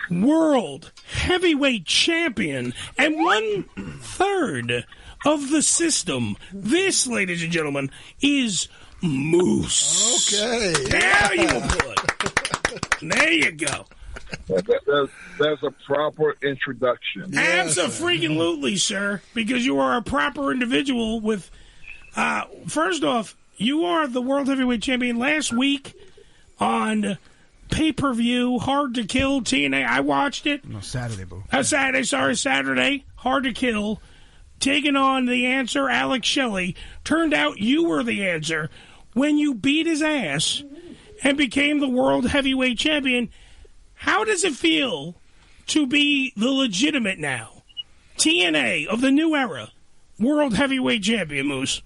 world heavyweight champion and 1/3 of the system. This, ladies and gentlemen, is Moose. Okay. There you go. There you go. That's a proper introduction. Abso-freaking-lutely, sir, because you are a proper individual with, first off, you are the World Heavyweight Champion last week on pay-per-view, Hard to Kill, TNA. I watched it. No, Saturday, boo. Saturday, Hard to Kill, taking on the Answer, Alex Shelley. Turned out you were the Answer when you beat his ass and became the World Heavyweight Champion. How does it feel to be the legitimate now TNA of the new era World Heavyweight Champion, Moose?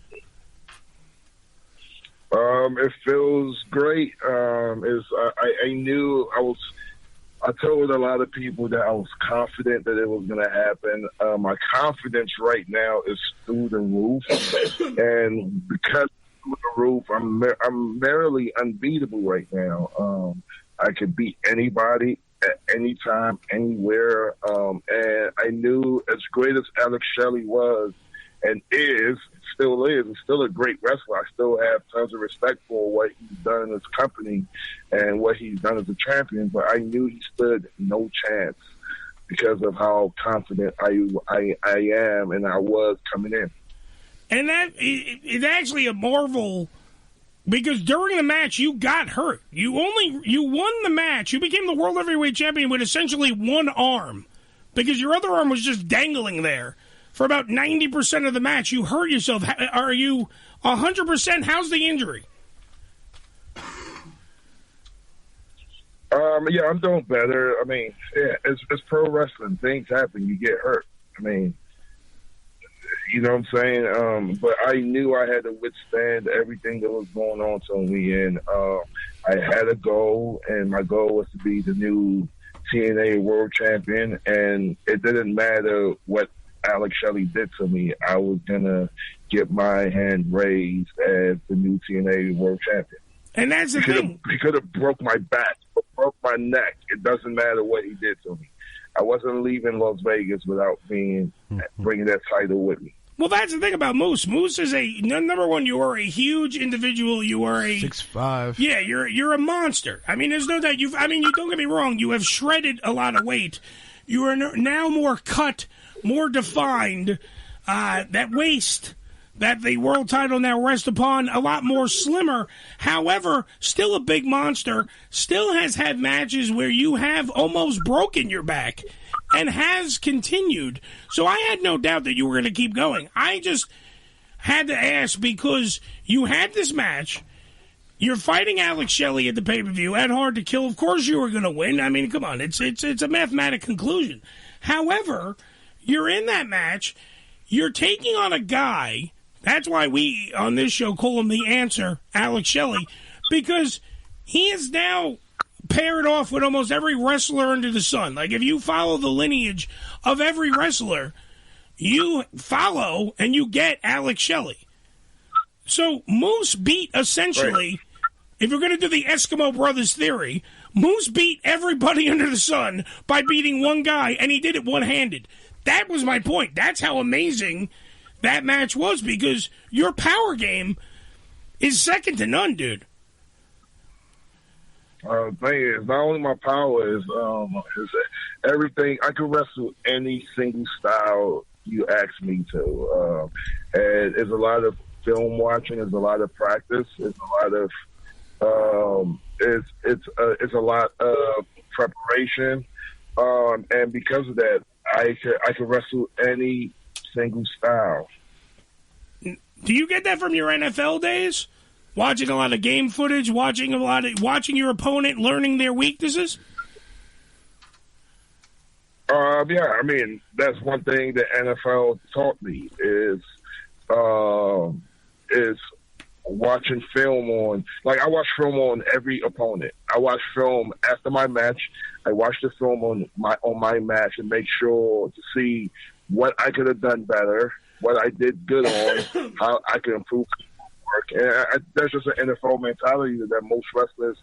It feels great. I knew I told a lot of people that I was confident that it was going to happen. My confidence right now is through the roof, and because through the roof, I'm merely unbeatable right now. I could beat anybody at any time, anywhere, and I knew as great as Alex Shelley was and still is still a great wrestler. I still have tons of respect for what he's done in his company and what he's done as a champion, but I knew he stood no chance because of how confident I am and I was coming in. And that is actually a marvel, because during the match you got hurt. You won the match. You became the World Heavyweight Champion with essentially one arm, because your other arm was just dangling there. For about 90% of the match, you hurt yourself. Are you 100%? How's the injury? Yeah, I'm doing better. I mean, yeah, it's pro wrestling. Things happen. You get hurt. I mean, you know what I'm saying? But I knew I had to withstand everything that was going on to me. And I had a goal, and my goal was to be the new TNA World Champion. And it didn't matter what Alex Shelley did to me. I was going to get my hand raised as the new TNA World Champion. And that's the thing. He could have broke my back, broke my neck. It doesn't matter what he did to me. I wasn't leaving Las Vegas without bringing that title with me. Well, that's the thing about Moose. Moose is number one, you are a huge individual. You are 6'5". Yeah, you're a monster. I mean, there's no doubt. You don't get me wrong. You have shredded a lot of weight. You are now more cut, more defined. That waist that the world title now rests upon, a lot more slimmer. However, still a big monster. Still has had matches where you have almost broken your back and has continued. So I had no doubt that you were going to keep going. I just had to ask, because you had this match. You're fighting Alex Shelley at the pay-per-view at Hard to Kill. Of course you were going to win. I mean, come on. It's a mathematic conclusion. However, you're in that match. You're taking on a guy. That's why we, on this show, call him the Answer, Alex Shelley, because he is now paired off with almost every wrestler under the sun. Like, if you follow the lineage of every wrestler, you follow and you get Alex Shelley. So Moose beat, essentially, if you're going to do the Eskimo Brothers theory, Moose beat everybody under the sun by beating one guy, and he did it one-handed. That was my point. That's how amazing that match was, because your power game is second to none, dude. Thing is, not only my power is everything. I can wrestle any single style you ask me to. And there's a lot of film watching. There's a lot of practice. There's a lot of it's a lot of preparation. And because of that, I can wrestle any single style. Do you get that from your NFL days? Watching a lot of game footage, watching your opponent, learning their weaknesses? Yeah, I mean, that's one thing that NFL taught me is watching film on. Like, I watch film on every opponent. I watch film after my match. I watch the film on my match and make sure to see what I could have done better, what I did good on, how I could improve work. And that's just an NFL mentality that most wrestlers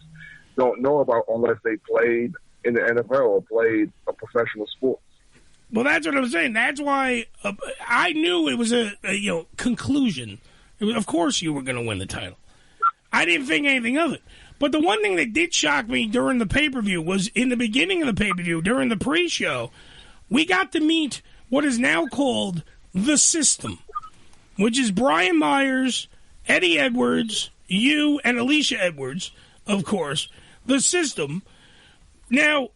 don't know about unless they played in the NFL or played a professional sport. Well, that's what I'm saying. That's why I knew it was a conclusion. Of course you were going to win the title. I didn't think anything of it. But the one thing that did shock me during the pay-per-view was in the beginning of the pay-per-view, during the pre-show, we got to meet what is now called the System, which is Brian Myers, Eddie Edwards, you, and Alicia Edwards, of course. The System. Now,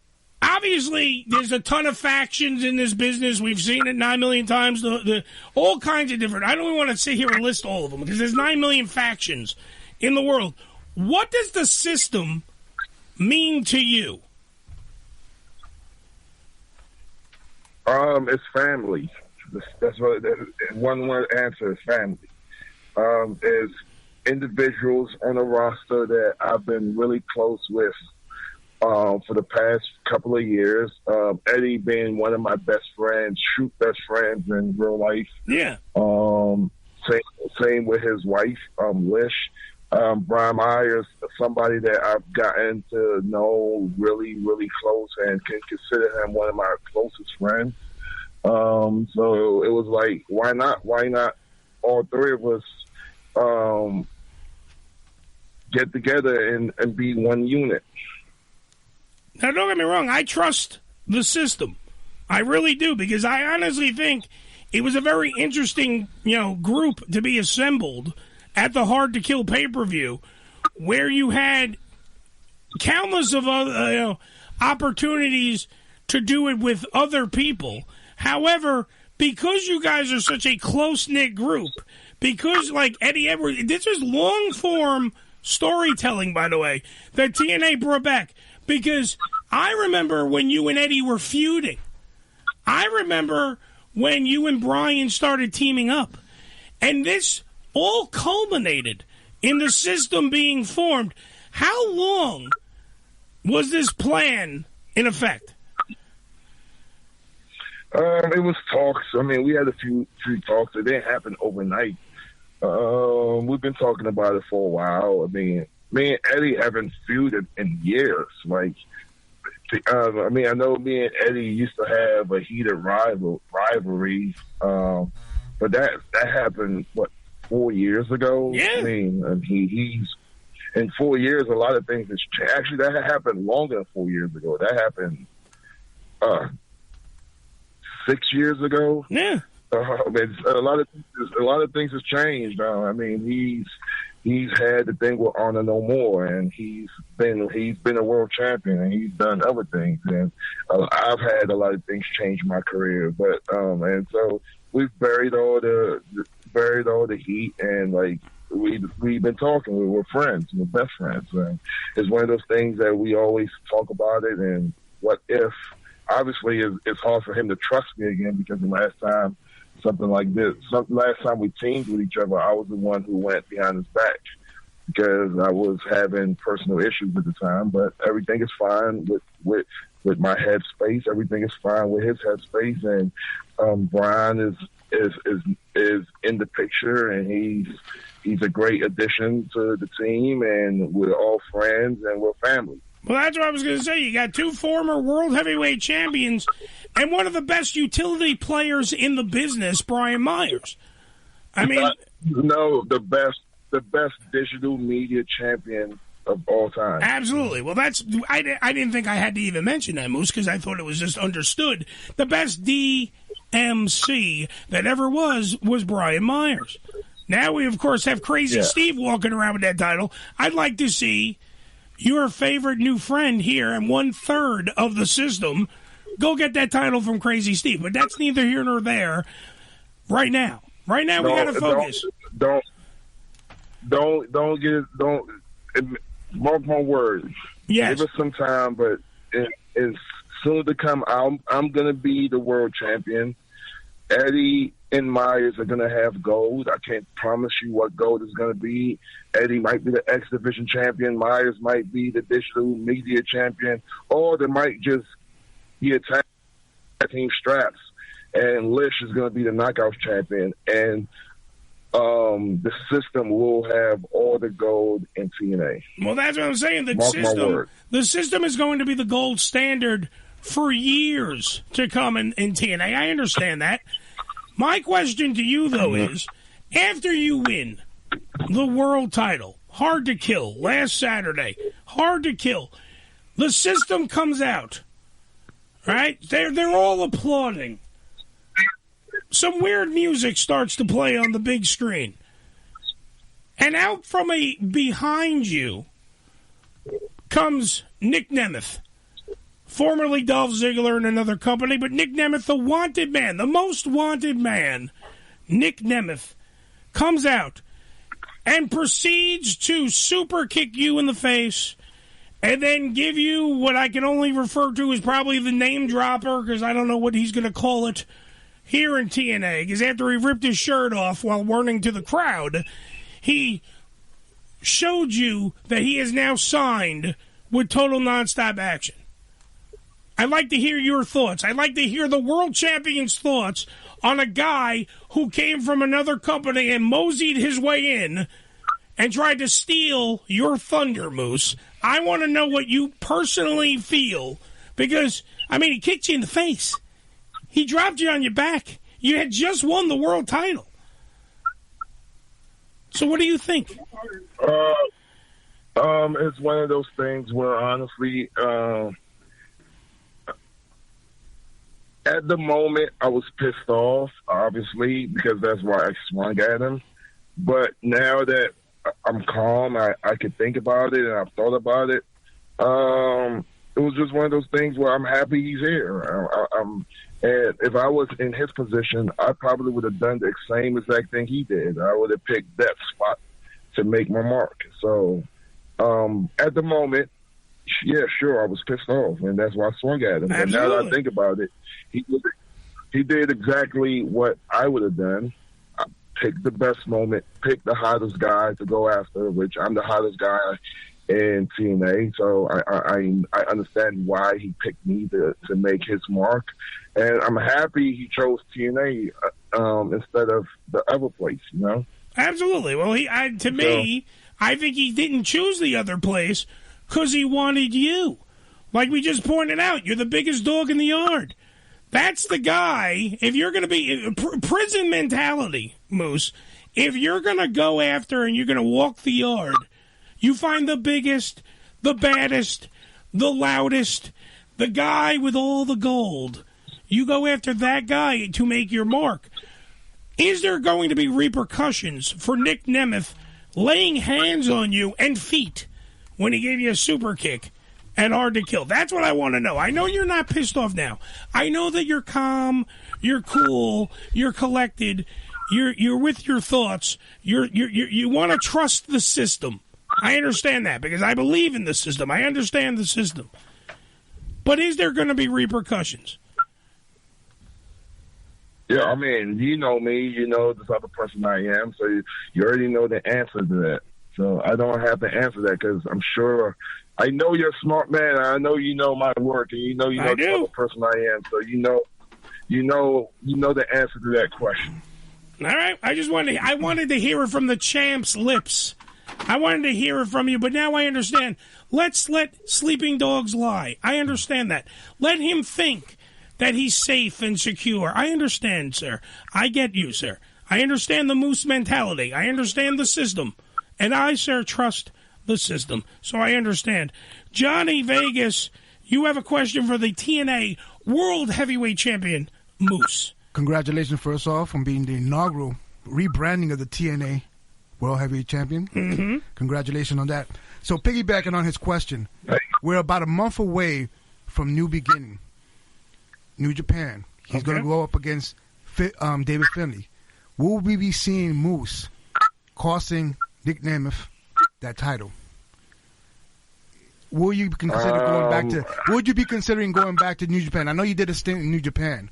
obviously, there's a ton of factions in this business. We've seen it 9 million times. All kinds of different. I don't even want to sit here and list all of them because there's 9 million factions in the world. What does the System mean to you? It's family. That's what one word answer is family. Is individuals on a roster that I've been really close with for the past couple of years. Eddie being one of my best friends, true best friends in real life. Yeah. Same with his wife, Lish. Brian Myers, somebody that I've gotten to know really, really close and can consider him one of my closest friends. So it was like, why not? Why not all three of us get together and be one unit? Now, don't get me wrong. I trust the System. I really do, because I honestly think it was a very interesting, group to be assembled at the Hard to Kill pay-per-view, where you had countless of other opportunities to do it with other people. However, because you guys are such a close-knit group, because like Eddie Edwards, this is long-form storytelling, by the way, that TNA brought back. Because I remember when you and Eddie were feuding. I remember when you and Brian started teaming up. And this all culminated in the System being formed. How long was this plan in effect? It was talks. I mean, we had a few talks. It didn't happen overnight. We've been talking about it for a while. I mean, me and Eddie haven't feuded in years. Like, I know me and Eddie used to have a heated rivalry, but that happened 4 years ago. Yeah. I mean, and he's in 4 years. A lot of things has changed. Actually, that happened longer than 4 years ago. That happened 6 years ago. Yeah. A lot of things has changed. I mean, he's had the thing with Honor No More, and he's been a world champion, and he's done other things. And I've had a lot of things change my career, but and so we've buried all the heat, and like we've been talking. We're friends, we're best friends, and it's one of those things that we always talk about it. And what if? Obviously, it's hard for him to trust me again, because the last time we teamed with each other, I was the one who went behind his back because I was having personal issues at the time. But everything is fine with my headspace. Everything is fine with his headspace, and Brian is in the picture, and he's a great addition to the team, and we're all friends and we're family. Well, that's what I was going to say. You got two former world heavyweight champions and one of the best utility players in the business, Brian Myers. I mean, no, the best digital media champion of all time. Absolutely. Well, I didn't think I had to even mention that, Moose, because I thought it was just understood. The best DMC that ever was Brian Myers. Now we, of course, have Crazy Steve walking around with that title. I'd like to see your favorite new friend here and 1/3 of the System go get that title from Crazy Steve. But that's neither here nor there right now. Right now, we got to focus. Don't mark my words. Yes. Give us some time, but it's soon to come. I'm going to be the world champion. Eddie and Myers are going to have gold. I can't promise you what gold is going to be. Eddie might be the X Division champion. Myers might be the digital media champion. Or they might just be a tag team straps. And Lish is going to be the knockouts champion. And the system will have all the gold in TNA. Well, that's what I'm saying. The system is going to be the gold standard for years to come in TNA. I understand that. My question to you, though, is after you win the world title, Hard to Kill, last Saturday, Hard to Kill, the system comes out, right? They're all applauding. Some weird music starts to play on the big screen. And out from behind you comes Nick Nemeth, formerly Dolph Ziggler in another company, but Nick Nemeth, the wanted man, the most wanted man, Nick Nemeth, comes out and proceeds to super kick you in the face and then give you what I can only refer to as probably the name dropper, because I don't know what he's going to call it here in TNA, because after he ripped his shirt off while warning to the crowd, he showed you that he is now signed with Total Nonstop Action. I'd like to hear your thoughts. I'd like to hear the world champion's thoughts on a guy who came from another company and moseyed his way in and tried to steal your thunder, Moose. I want to know what you personally feel, because, I mean, he kicked you in the face. He dropped you on your back. You had just won the world title. So what do you think? It's one of those things where, honestly, at the moment, I was pissed off, obviously, because that's why I swung at him. But now that I'm calm, I could think about it, and I've thought about it. It was just one of those things where I'm happy he's here. And if I was in his position, I probably would have done the same exact thing he did. I would have picked that spot to make my mark. So at the moment, yeah, sure, I was pissed off, and that's why I swung at him. But now that I think about it, he did exactly what I would have done. Pick the best moment, pick the hottest guy to go after, which I'm the hottest guy in TNA. So I understand why he picked me to make his mark. And I'm happy he chose TNA instead of the other place, you know? Absolutely. Well, I think he didn't choose the other place because he wanted you. Like we just pointed out, you're the biggest dog in the yard. That's the guy. If you're going to be prison mentality, Moose, if you're going to go after and you're going to walk the yard, you find the biggest, the baddest, the loudest, the guy with all the gold. You go after that guy to make your mark. Is there going to be repercussions for Nick Nemeth laying hands on you and feet when he gave you a super kick at Hard to Kill? That's what I want to know. I know you're not pissed off now. I know that you're calm, you're cool, you're collected, you're with your thoughts. You want to trust the system. I understand that because I believe in the system. I understand the system. But is there going to be repercussions? Yeah, I mean, you know me, you know the type of person I am, so you already know the answer to that. So I don't have to answer that because I'm sure I know you're a smart man. I know you know my work, and you know the type of person I am. So you know the answer to that question. All right, I wanted to hear it from the champ's lips. I wanted to hear it from you, but now I understand. Let's let sleeping dogs lie. I understand that. Let him think that he's safe and secure. I understand, sir. I get you, sir. I understand the Moose mentality. I understand the system. And I, sir, trust the system. So I understand. Johnny Vegas, you have a question for the TNA World Heavyweight Champion, Moose. Congratulations, first off, on being the inaugural rebranding of the TNA World Heavyweight Champion. Mm-hmm. Congratulations on that. So piggybacking on his question, we're about a month away from New Beginning, New Japan. He's going to go up against David Finlay. Will we be seeing Moose costing Nick Nemeth that title? Will you consider going back to? Would you be considering going back to New Japan? I know you did a stint in New Japan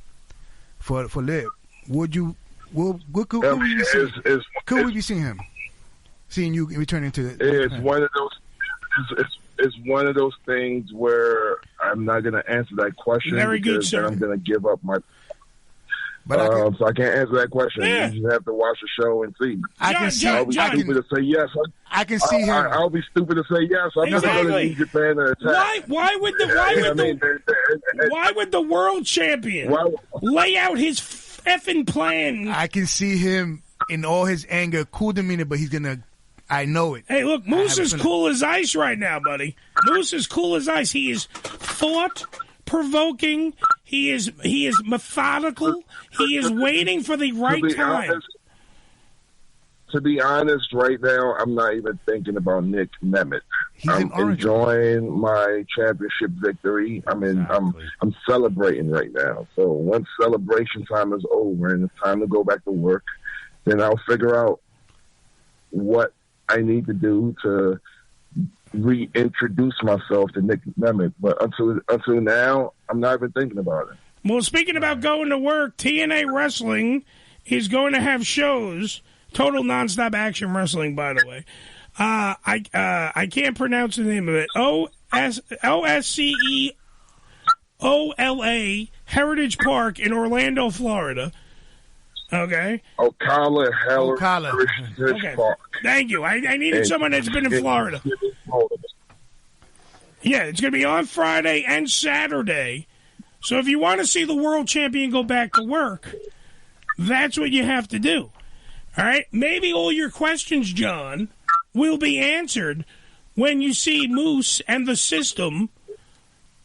for Liv. Would you? Could we be seeing him? Seeing you returning to? It's one of those. It's one of those things where I'm not going to answer that question. Very good, sir. I'm going to give up my. But so I can't answer that question. Yeah. You just have to watch the show and see. I can see. I'll be stupid to say yes. I can see him. I'll be stupid to say yes. I'm not going to New Japan to attack. Why would the world champion lay out his effing plan? I can see him in all his anger, cool demeanor, but he's gonna. I know it. Hey, look, Moose is cool as ice right now, buddy. Moose is cool as ice. He is thought-provoking. He is methodical. He is waiting for the right time. To be honest, right now, I'm not even thinking about Nick Nemeth. I'm enjoying my championship victory. I'm celebrating right now. So once celebration time is over and it's time to go back to work, then I'll figure out what I need to do to reintroduce myself to Nick Nemeth. But until now, I'm not even thinking about it. Well, speaking about going to work, TNA Wrestling is going to have shows. Total Nonstop Action Wrestling, by the way. I can't pronounce the name of it. OSCEOLA Heritage Park in Orlando, Florida. Okay. Ocala Okay. Park. Thank you. I needed someone that's been in Florida. Yeah, it's going to be on Friday and Saturday. So if you want to see the world champion go back to work, that's what you have to do. All right? Maybe all your questions, John, will be answered when you see Moose and the system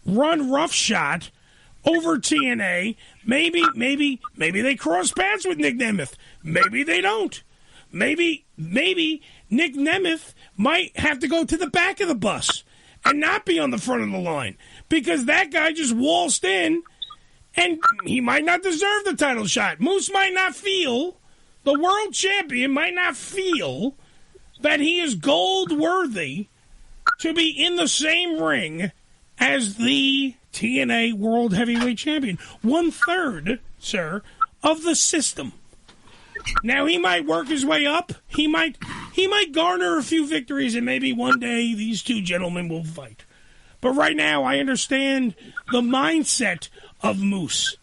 run roughshod over TNA. Maybe they cross paths with Nick Nemeth. Maybe they don't. Maybe Nick Nemeth might have to go to the back of the bus and not be on the front of the line because that guy just waltzed in and he might not deserve the title shot. Moose might not feel, the world champion might not feel that he is gold worthy to be in the same ring as the TNA World Heavyweight Champion. 1/3, sir, of the system. Now, he might work his way up. He might garner a few victories, and maybe one day these two gentlemen will fight. But right now, I understand the mindset of Moose,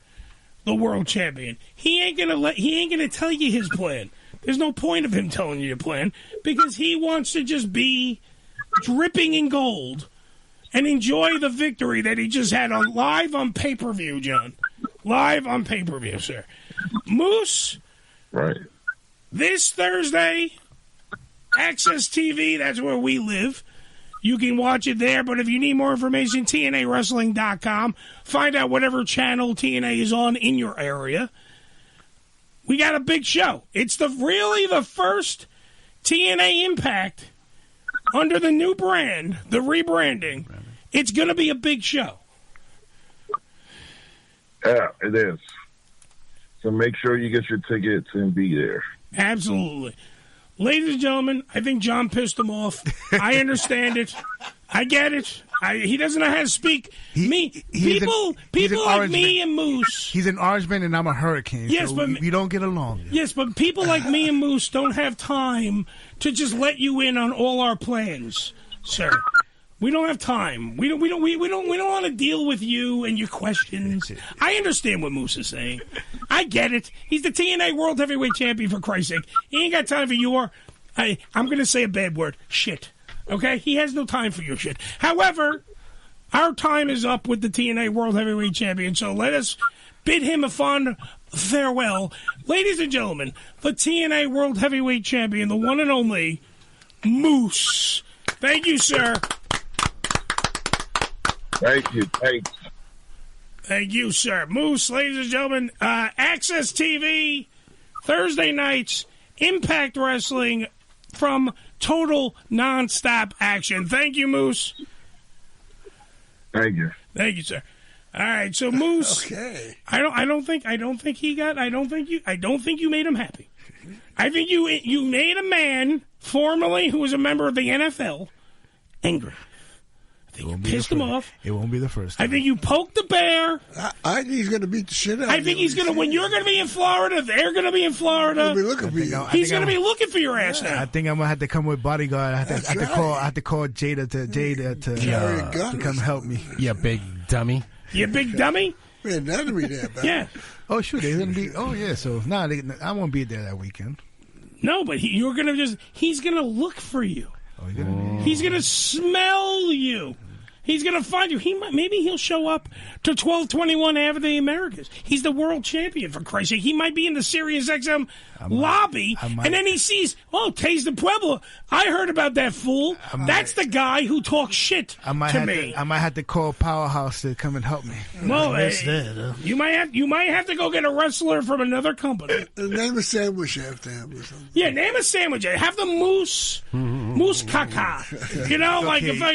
the world champion. He ain't gonna tell you his plan. There's no point of him telling you your plan because he wants to just be dripping in gold and enjoy the victory that he just had live on pay-per-view, John. Live on pay-per-view, sir. Moose, right? This Thursday, Access TV, that's where we live. You can watch it there, but if you need more information, TNAWrestling.com. Find out whatever channel TNA is on in your area. We got a big show. It's really the first TNA Impact under the new brand, the rebranding. It's going to be a big show. Yeah, it is. So make sure you get your tickets and be there. Absolutely. Ladies and gentlemen, I think John pissed him off. I understand it. I get it. He doesn't know how to speak. People like me and Moose. He's an Orangeman and I'm a Hurricane. Yes, so but we don't get along. Yes, but people like me and Moose don't have time to just let you in on all our plans, sir. We don't have time. We don't want to deal with you and your questions. I understand what Moose is saying. I get it. He's the TNA World Heavyweight Champion, for Christ's sake. He ain't got time for your, I'm going to say a bad word, shit. Okay? He has no time for your shit. However, our time is up with the TNA World Heavyweight Champion, so let us bid him a fond farewell. Ladies and gentlemen, the TNA World Heavyweight Champion, the one and only Moose. Thank you, sir. Thank you. Thanks. Thank you, sir. Moose, ladies and gentlemen, Access TV, Thursday nights, Impact Wrestling from Total Nonstop Action. Thank you, Moose. Thank you. Thank you, sir. All right, so Moose. Okay. I don't think you made him happy. I think you made a man formerly who was a member of the NFL angry. I think you pissed him off. It won't be the first time. I think you poked the bear. I think he's going to beat the shit out of you. I think he's going to, when you're going to be in Florida, they're going to be in Florida. He'll be looking for you. He's going to be looking for your ass now. I think I'm going to have to come with bodyguard. I have to call Jada to come help me. You big dummy. You big dummy? Man, that'll be there, man. Yeah. Oh, shoot. They're going to be. Oh, yeah. So, I won't be there that weekend. No, but you're going to he's going to look for you. Oh, you're gonna be... He's going to smell you. He's going to find you. Maybe he'll show up to 1221 Ave of the Americas. He's the world champion, for Christ's sake. He might be in the Sirius XM lobby, and then he sees, Taze the Pueblo. I heard about that fool. That's the guy who talks shit to me. I might have to call Powerhouse to come and help me. Well, you might have to go get a wrestler from another company. Name a sandwich after him or something. Yeah, name a sandwich. Have the moose caca. You know, like if I